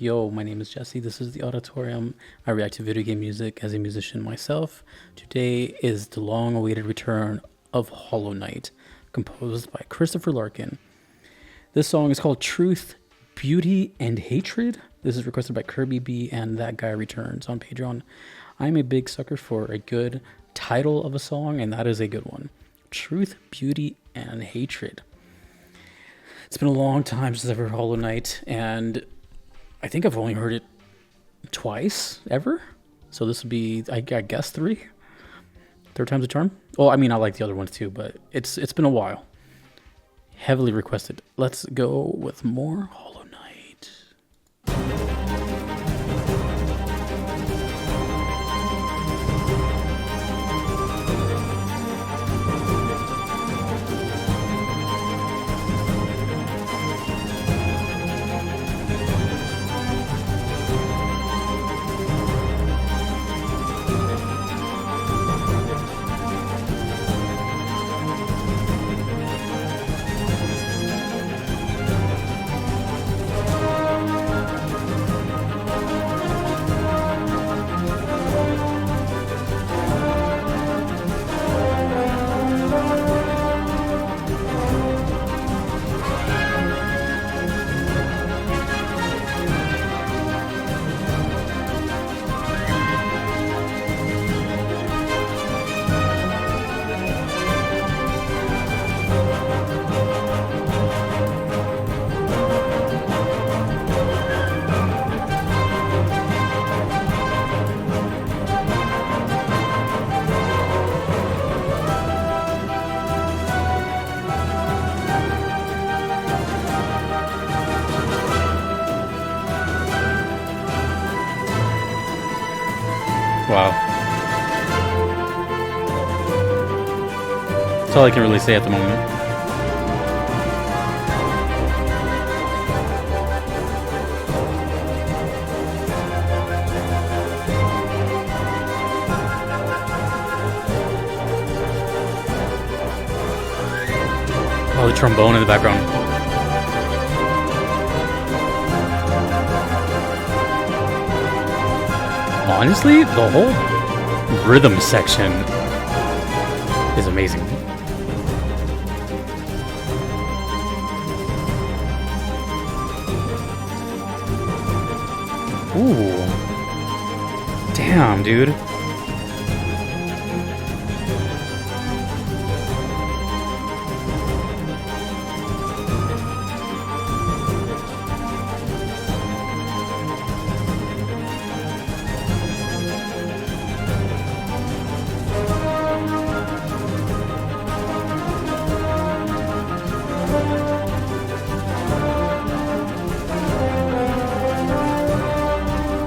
Yo, my name is Jesse. This is the Auditorium. I react to video game music as a musician myself. Today is the long awaited return of Hollow Knight, composed by Christopher Larkin. This song is called Truth, Beauty, and Hatred. This is requested by Kirby B and That Guy Returns on Patreon. I'm a big sucker for a good title of a song, and that is a good one. Truth, Beauty, and Hatred. It's been a long time since I've heard Hollow Knight, and I think I've only heard it twice ever. So this would be, I guess, third time's a charm. Well, I mean, I like the other ones too, but it's been a while. Heavily requested. Let's go with more Hollow Knight. Wow. That's all I can really say at the moment. Oh, the trombone in the background. Honestly, the whole rhythm section is amazing. Ooh. Damn, dude.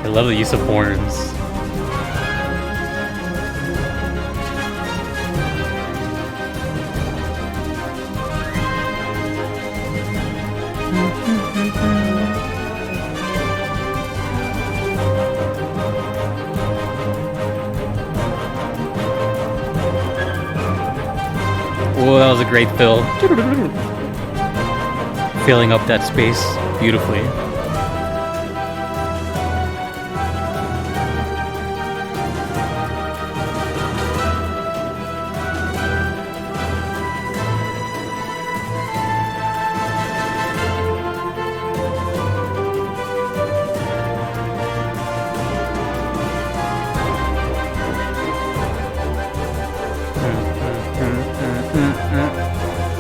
I love the use of horns. Oh, that was a great fill. Filling up that space beautifully.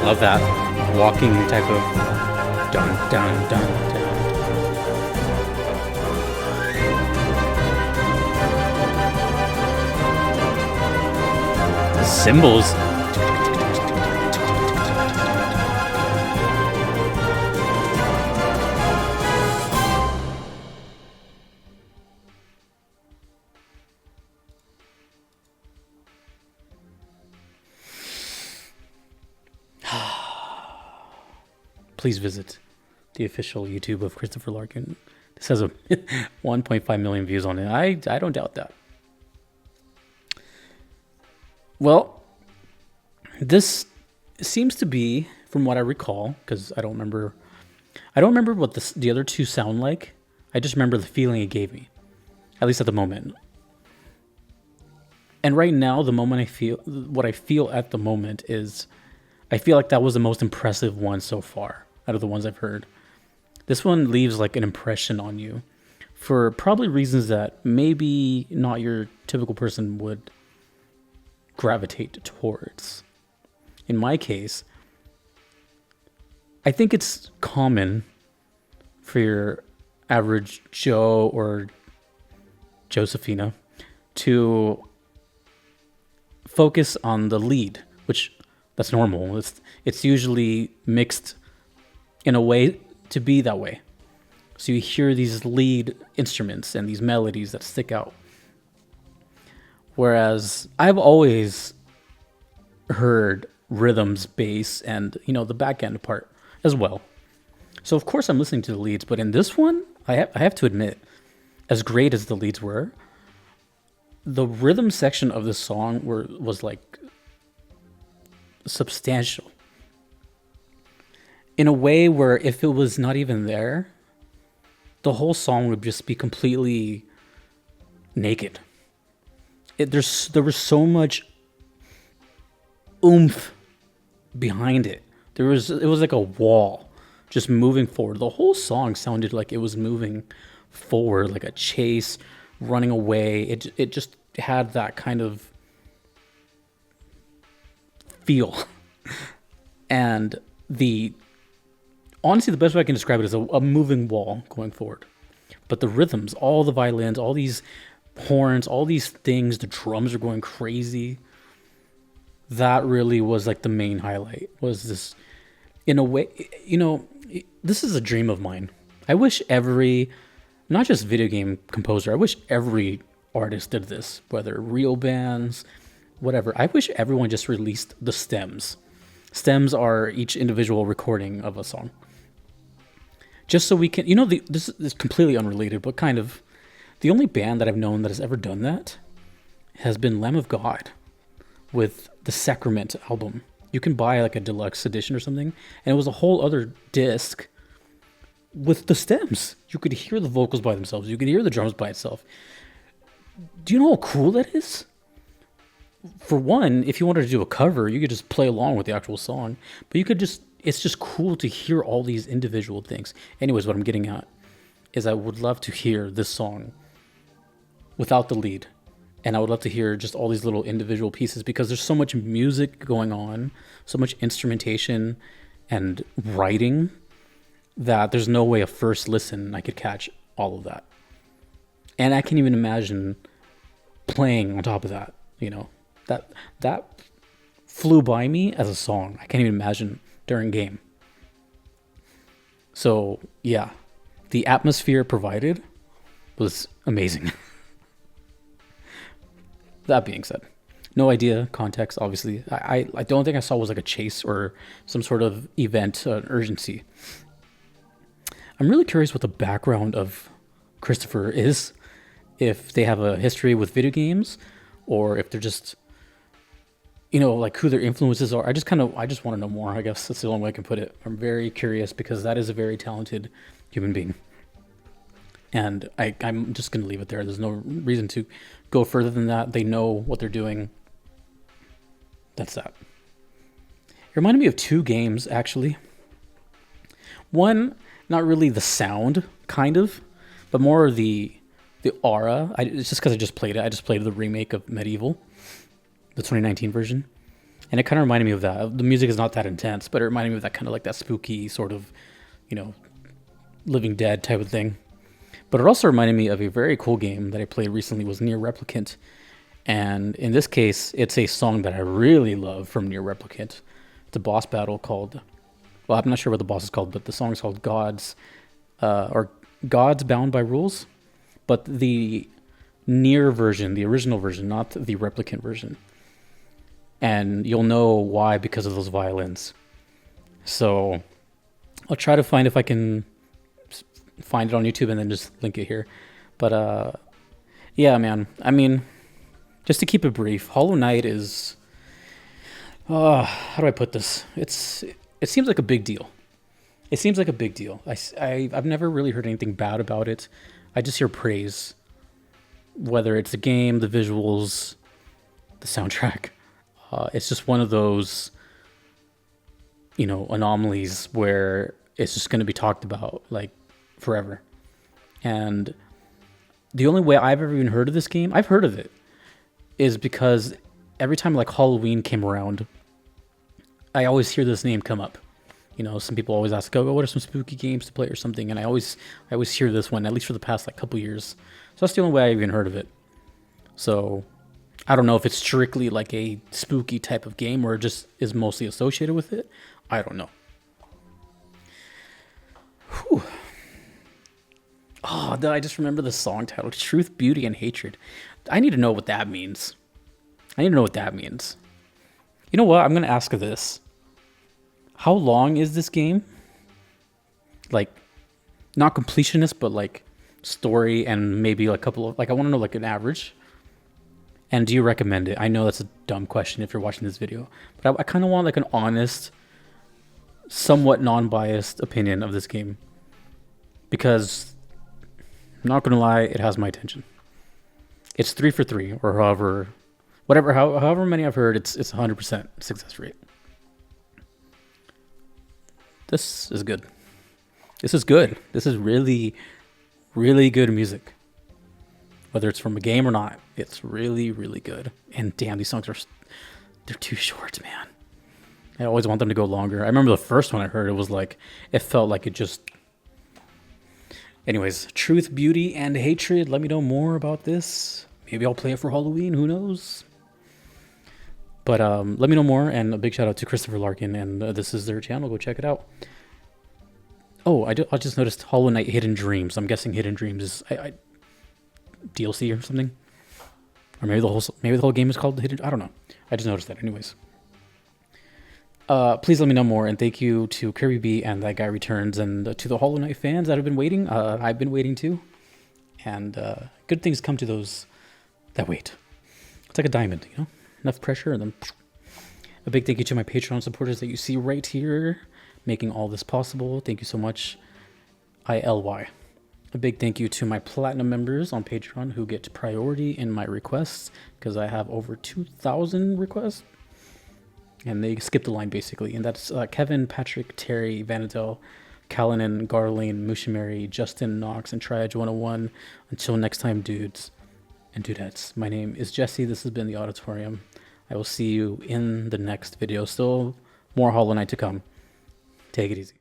Love that walking type of dun dun dun dun. The cymbals. Please visit the official YouTube of Christopher Larkin. This has a 1.5 million views on it. I don't doubt that. Well, this seems to be, from what I recall, because I don't remember what the other two sound like. I just remember the feeling it gave me, at least at the moment. And right now, what I feel at the moment is I feel like that was the most impressive one so far out of the ones I've heard. This one leaves like an impression on you for probably reasons that maybe not your typical person would gravitate towards. In my case, I think it's common for your average Joe or Josephina to focus on the lead, which that's normal. It's usually mixed in a way to be that way. So you hear these lead instruments and these melodies that stick out. Whereas I've always heard rhythms, bass, and the back end part as well. So of course I'm listening to the leads, but in this one, I have to admit, as great as the leads were, the rhythm section of the song was like substantial. In a way where if it was not even there, the whole song would just be completely naked. There was so much oomph behind it. It was like a wall just moving forward. The whole song sounded like it was moving forward, like a chase, running away. It just had that kind of feel. And honestly, the best way I can describe it is a moving wall going forward. But the rhythms, all the violins, all these horns, all these things, the drums are going crazy. That really was like the main highlight, was this, in a way, this is a dream of mine. I wish not just video game composer, I wish every artist did this, whether real bands, whatever. I wish everyone just released the stems. Stems are each individual recording of a song. Just so we can, this is completely unrelated, but kind of, the only band that I've known that has ever done that has been Lamb of God with the Sacrament album. You can buy like a deluxe edition or something, and it was a whole other disc with the stems. You could hear the vocals by themselves. You could hear the drums by itself. Do you know how cool that is? For one, if you wanted to do a cover, you could just play along with the actual song, but it's just cool to hear all these individual things. Anyways, what I'm getting at is I would love to hear this song without the lead. And I would love to hear just all these little individual pieces, because there's so much music going on, so much instrumentation and writing, that there's no way a first listen I could catch all of that. And I can't even imagine playing on top of that, that flew by me as a song. I can't even imagine during game. So yeah, the atmosphere provided was amazing. That being said, no idea context, obviously. I don't think I saw it was like a chase or some sort of event, urgency. I'm really curious what the background of Christopher is, if they have a history with video games, or if they're just, like who their influences are. I just want to know more, I guess that's the only way I can put it. I'm very curious, because that is a very talented human being. And I'm just going to leave it there. There's no reason to go further than that. They know what they're doing. That's that. It reminded me of two games, actually. One, not really the sound, kind of, but more the aura. It's just because I just played it. I just played the remake of Medieval, the 2019 version. And it kind of reminded me of that. The music is not that intense, but it reminded me of that kind of like that spooky sort of, Living Dead type of thing. But it also reminded me of a very cool game that I played recently, was Nier Replicant. And in this case, it's a song that I really love from Nier Replicant. It's a boss battle called, I'm not sure what the boss is called, but the song is called Gods Bound by Rules. But the Nier version, the original version, not the Replicant version. And you'll know why, because of those violins. So I'll try to find if I can find it on YouTube and then just link it here. But yeah, man. I mean, just to keep it brief, Hollow Knight is, how do I put this? It seems like a big deal. It seems like a big deal. I've never really heard anything bad about it. I just hear praise, whether it's the game, the visuals, the soundtrack. It's just one of those, anomalies where it's just going to be talked about like forever. And the only way I've ever even heard of this game, I've heard of it, is because every time like Halloween came around, I always hear this name come up. Some people always ask, "Oh, what are some spooky games to play or something?" And I always hear this one, at least for the past like couple years. So that's the only way I even heard of it. So I don't know if it's strictly like a spooky type of game or just is mostly associated with it. I don't know. Whew. Oh, I just remember the song title, Truth, Beauty, and Hatred. I need to know what that means. You know what? I'm going to ask this. How long is this game? Like, not completionist, but like story and maybe a couple of, like, I want to know like an average. And do you recommend it? I know that's a dumb question if you're watching this video, but I kind of want like an honest, somewhat non-biased opinion of this game. Because, I'm not going to lie, it has my attention. It's 3 for 3, or however many I've heard, it's 100% success rate. This is good. This is really, really good music. Whether it's from a game or not, it's really, really good. And damn, these songs they're too short, man. I always want them to go longer. I remember the first one I heard, it felt like it just... Anyways, Truth, Beauty, and Hatred. Let me know more about this. Maybe I'll play it for Halloween, who knows? But let me know more, and a big shout out to Christopher Larkin, and this is their channel. Go check it out. Oh, I just noticed Hollow Knight Hidden Dreams. I'm guessing Hidden Dreams is DLC or something, or maybe the whole game is called Hidden. I don't know. I just noticed that. Anyways, please let me know more, and thank you to Kirby B and That Guy Returns, and to the Hollow Knight fans that have been waiting. I've been waiting too, and good things come to those that wait. It's like a diamond, enough pressure, and then a big thank you to my Patreon supporters that you see right here, making all this possible. Thank you so much, ILY. A big thank you to my platinum members on Patreon who get priority in my requests, because I have over 2,000 requests, and they skip the line basically. And that's Kevin, Patrick, Terry, Vanadel, Callanan, Garlene, Mushimari, Justin, Knox, and Triage101. Until next time, dudes and dudettes, my name is Jesse. This has been The Auditorium. I will see you in the next video. Still more Hollow Knight to come. Take it easy.